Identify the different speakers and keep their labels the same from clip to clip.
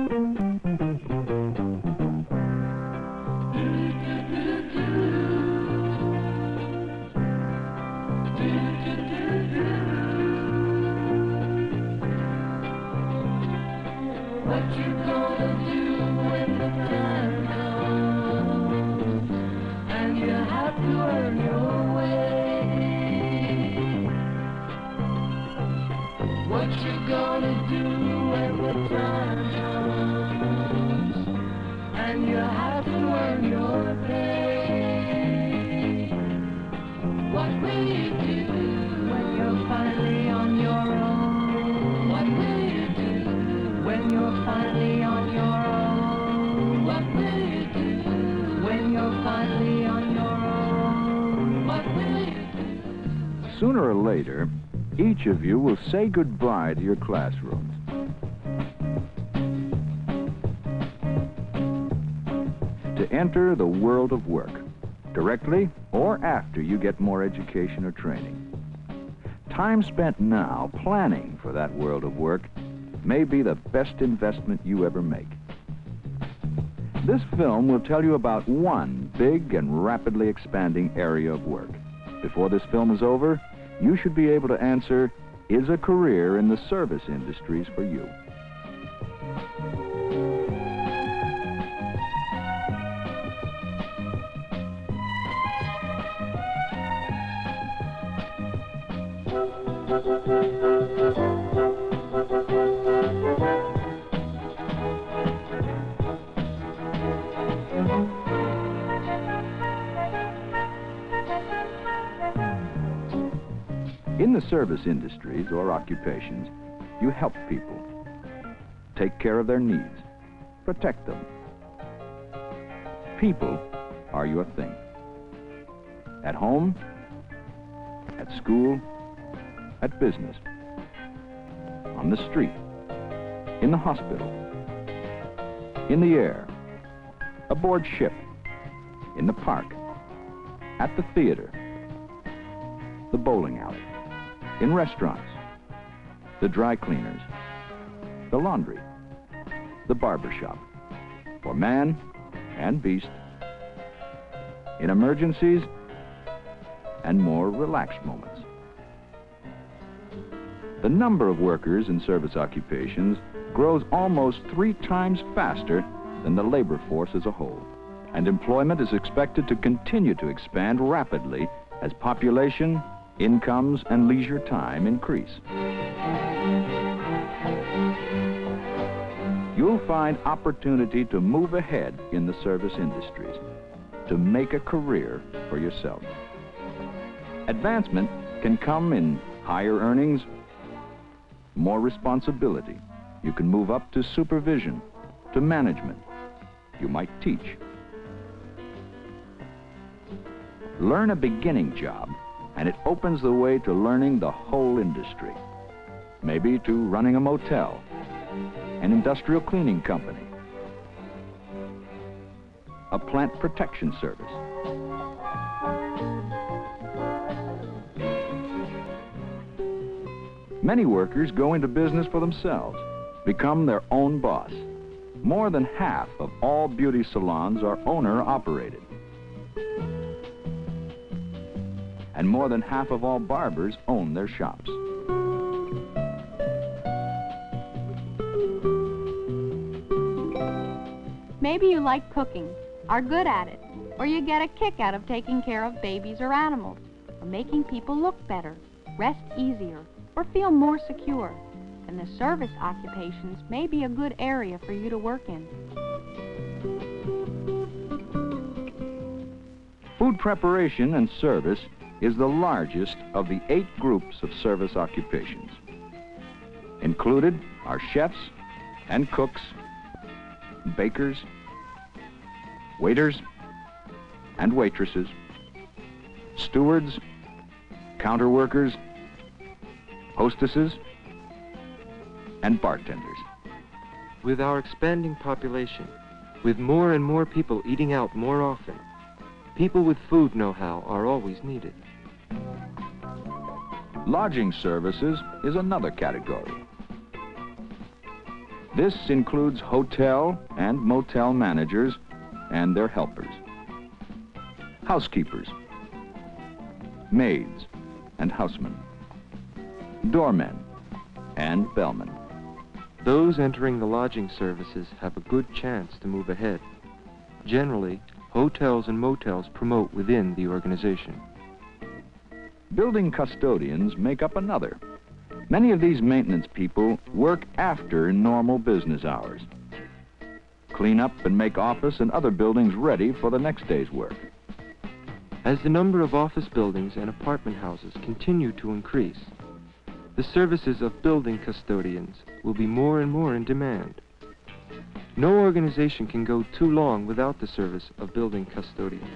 Speaker 1: What you gonna do when the time comes and you have to earn your way? What you gonna do when the time comes and you have to earn your pay? What will you do when you're finally on your own? What will you do when you're finally on your own? What will you do when you're finally on your own? What will you do?
Speaker 2: Sooner or later, each of you will say goodbye to your classrooms. To enter the world of work, directly or after you get more education or training. Time spent now planning for that world of work may be the best investment you ever make. This film will tell you about one big and rapidly expanding area of work. Before this film is over, you should be able to answer, is a career in the service industries for you? In the service industries or occupations, you help people, take care of their needs, protect them. People are your thing. At home, at school, at business, on the street, in the hospital, in the air, aboard ship, in the park, at the theater, the bowling alley, in restaurants, the dry cleaners, the laundry, the barber shop, for man and beast, in emergencies and more relaxed moments. The number of workers in service occupations grows almost 3 times faster than the labor force as a whole, and employment is expected to continue to expand rapidly as population, incomes, and leisure time increase. You'll find opportunity to move ahead in the service industries, to make a career for yourself. Advancement can come in higher earnings, more responsibility. You can move up to supervision, to management. You might teach. Learn a beginning job, and it opens the way to learning the whole industry. Maybe to running a motel, an industrial cleaning company, a plant protection service. Many workers go into business for themselves, become their own boss. More than half of all beauty salons are owner-operated. And more than half of all barbers own their shops.
Speaker 3: Maybe you like cooking, are good at it, or you get a kick out of taking care of babies or animals, or making people look better, rest easier, or feel more secure. Then the service occupations may be a good area for you to work in.
Speaker 2: Food preparation and service is the largest of the 8 groups of service occupations. Included are chefs and cooks, bakers, waiters and waitresses, stewards, counter workers, hostesses, and bartenders.
Speaker 4: With our expanding population, with more and more people eating out more often, people with food know-how are always needed. Lodging services is another category.
Speaker 2: This includes hotel and motel managers and their helpers, housekeepers, maids and housemen, doormen and bellmen.
Speaker 4: Those entering the lodging services have a good chance to move ahead. Generally, hotels and motels promote within the organization.
Speaker 2: Building custodians make up another. Many of these maintenance people work after normal business hours. Clean up and make office and other buildings ready for the next day's work.
Speaker 4: As the number of office buildings and apartment houses continue to increase, the services of building custodians will be more and more in demand. No organization can go too long without the service of building custodians.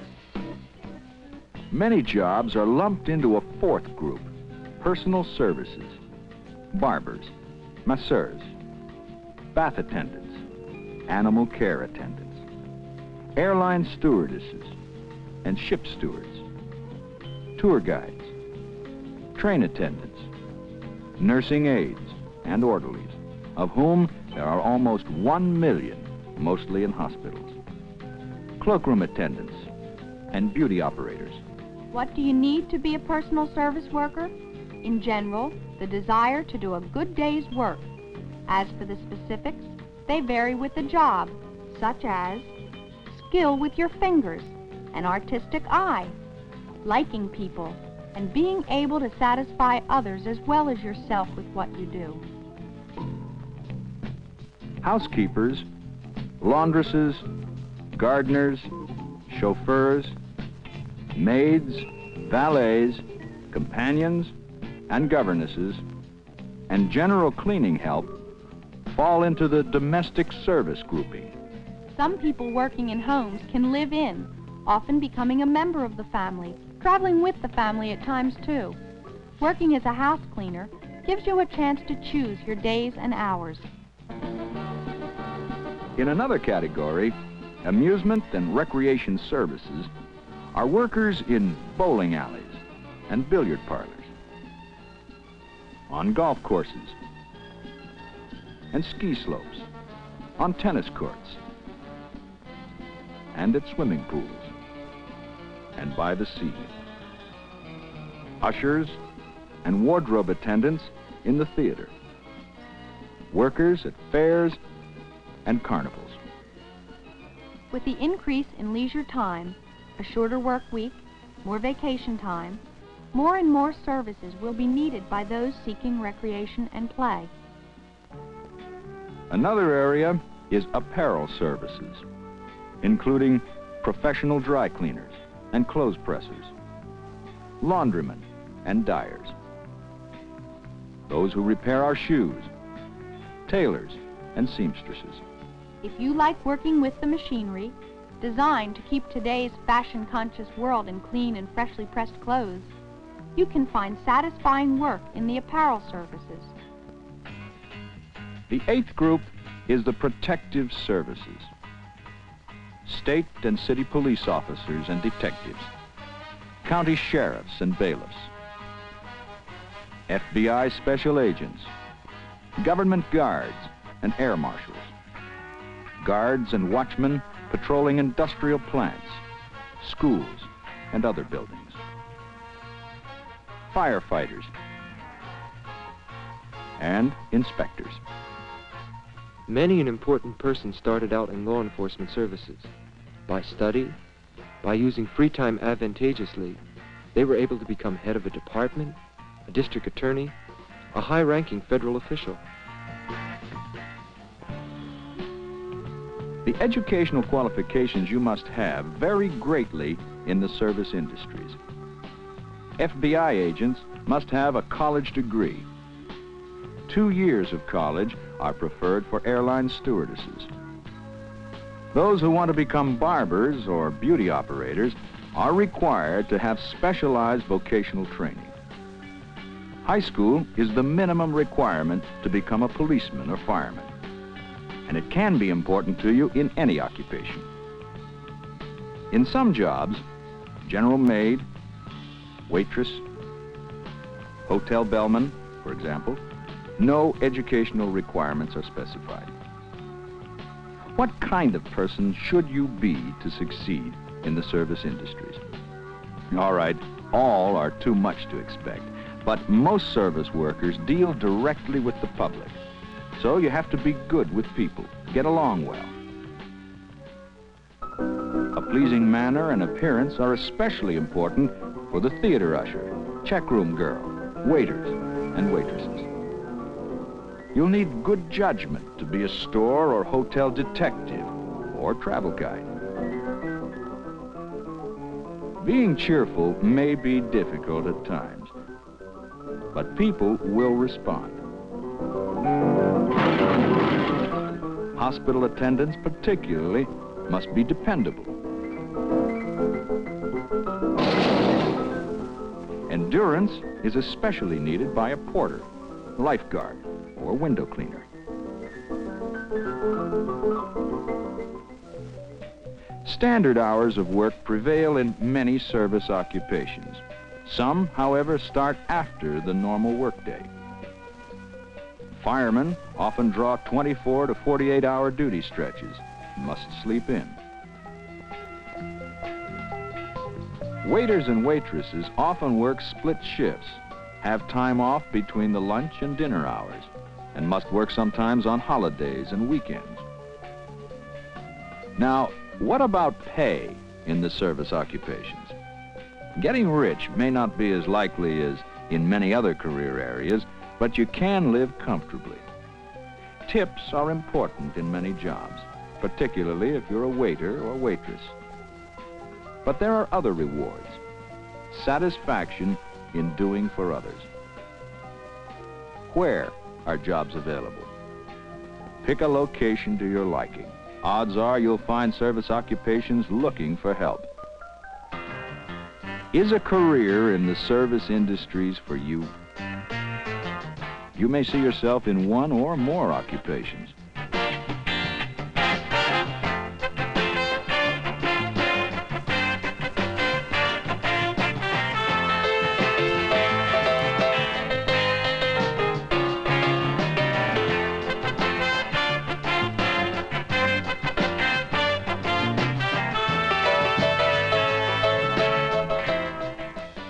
Speaker 2: Many jobs are lumped into a fourth group: personal services, barbers, masseurs, bath attendants, animal care attendants, airline stewardesses and ship stewards, tour guides, train attendants, nursing aides and orderlies, of whom there are almost 1 million, mostly in hospitals, cloakroom attendants and beauty operators.
Speaker 3: What do you need to be a personal service worker? In general, the desire to do a good day's work. As for the specifics, they vary with the job, such as skill with your fingers, an artistic eye, liking people, and being able to satisfy others as well as yourself with what you do.
Speaker 2: Housekeepers, laundresses, gardeners, chauffeurs, maids, valets, companions, and governesses, and general cleaning help fall into the domestic service grouping.
Speaker 3: Some people working in homes can live in, often becoming a member of the family, traveling with the family at times too. Working as a house cleaner gives you a chance to choose your days and hours.
Speaker 2: In another category, amusement and recreation services, are workers in bowling alleys and billiard parlors, on golf courses and ski slopes, on tennis courts, and at swimming pools, and by the sea. Ushers and wardrobe attendants in the theater, workers at fairs and carnivals.
Speaker 3: With the increase in leisure time, a shorter work week, more vacation time, more and more services will be needed by those seeking recreation and play.
Speaker 2: Another area is apparel services, including professional dry cleaners and clothes pressers, laundrymen and dyers, those who repair our shoes, tailors and seamstresses.
Speaker 3: If you like working with the machinery, designed to keep today's fashion-conscious world in clean and freshly pressed clothes, you can find satisfying work in the apparel services.
Speaker 2: The eighth group is the protective services. State and city police officers and detectives, county sheriffs and bailiffs, FBI special agents, government guards and air marshals, guards and watchmen patrolling industrial plants, schools, and other buildings, firefighters, and inspectors.
Speaker 4: Many an important person started out in law enforcement services. By study, by using free time advantageously, they were able to become head of a department, a district attorney, a high-ranking federal official.
Speaker 2: The educational qualifications you must have vary greatly in the service industries. FBI agents must have a college degree. 2 years of college are preferred for airline stewardesses. Those who want to become barbers or beauty operators are required to have specialized vocational training. High school is the minimum requirement to become a policeman or fireman, and it can be important to you in any occupation. In some jobs, general maid, waitress, hotel bellman, for example, no educational requirements are specified. What kind of person should you be to succeed in the service industries? All right, all are too much to expect, but most service workers deal directly with the public. So you have to be good with people, get along well. A pleasing manner and appearance are especially important for the theater usher, checkroom girl, waiters, and waitresses. You'll need good judgment to be a store or hotel detective or travel guide. Being cheerful may be difficult at times, but people will respond. Hospital attendants particularly must be dependable. Endurance is especially needed by a porter, lifeguard, or window cleaner. Standard hours of work prevail in many service occupations. Some, however, start after the normal workday. Firemen often draw 24 to 48-hour duty stretches and must sleep in. Waiters and waitresses often work split shifts, have time off between the lunch and dinner hours, and must work sometimes on holidays and weekends. Now, what about pay in the service occupations? Getting rich may not be as likely as in many other career areas, but you can live comfortably. Tips are important in many jobs, particularly if you're a waiter or waitress. But there are other rewards. Satisfaction in doing for others. Where are jobs available? Pick a location to your liking. Odds are you'll find service occupations looking for help. Is a career in the service industries for you? You may see yourself in one or more occupations.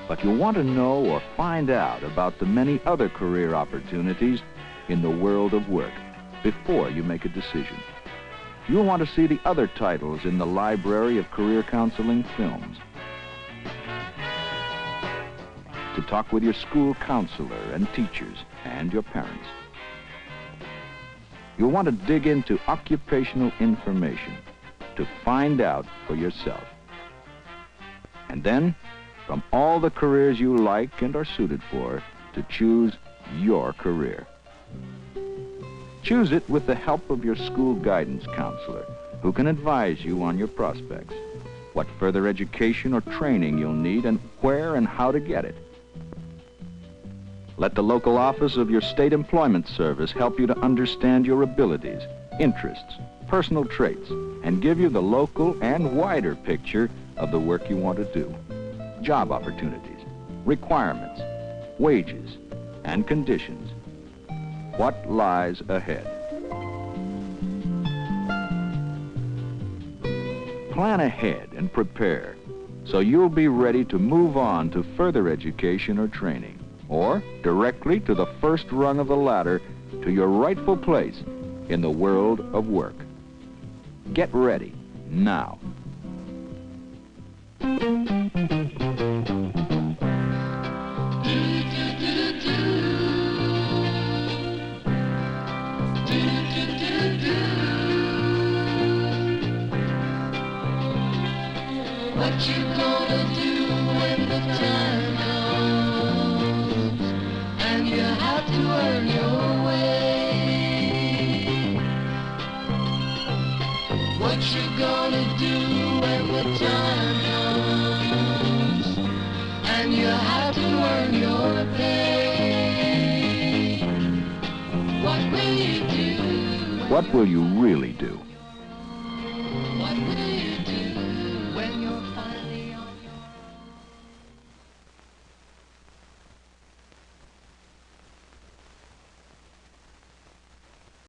Speaker 2: But you'll want to know or find out about the many other career opportunities in the world of work before you make a decision. You'll want to see the other titles in the library of career counseling films. To talk with your school counselor and teachers and your parents. You'll want to dig into occupational information to find out for yourself. And then, from all the careers you like and are suited for, to choose your career. Choose it with the help of your school guidance counselor, who can advise you on your prospects, what further education or training you'll need, and where and how to get it. Let the local office of your state employment service help you to understand your abilities, interests, personal traits, and give you the local and wider picture of the work you want to do. Job opportunities, requirements, wages, and conditions. What lies ahead? Plan ahead and prepare so you'll be ready to move on to further education or training, or directly to the first rung of the ladder to your rightful place in the world of work. Get ready now.
Speaker 1: What you gonna do when the time comes and you have to earn your way? What you gonna do when the time comes and you have to earn your pay? What will you do?
Speaker 2: What will you really do?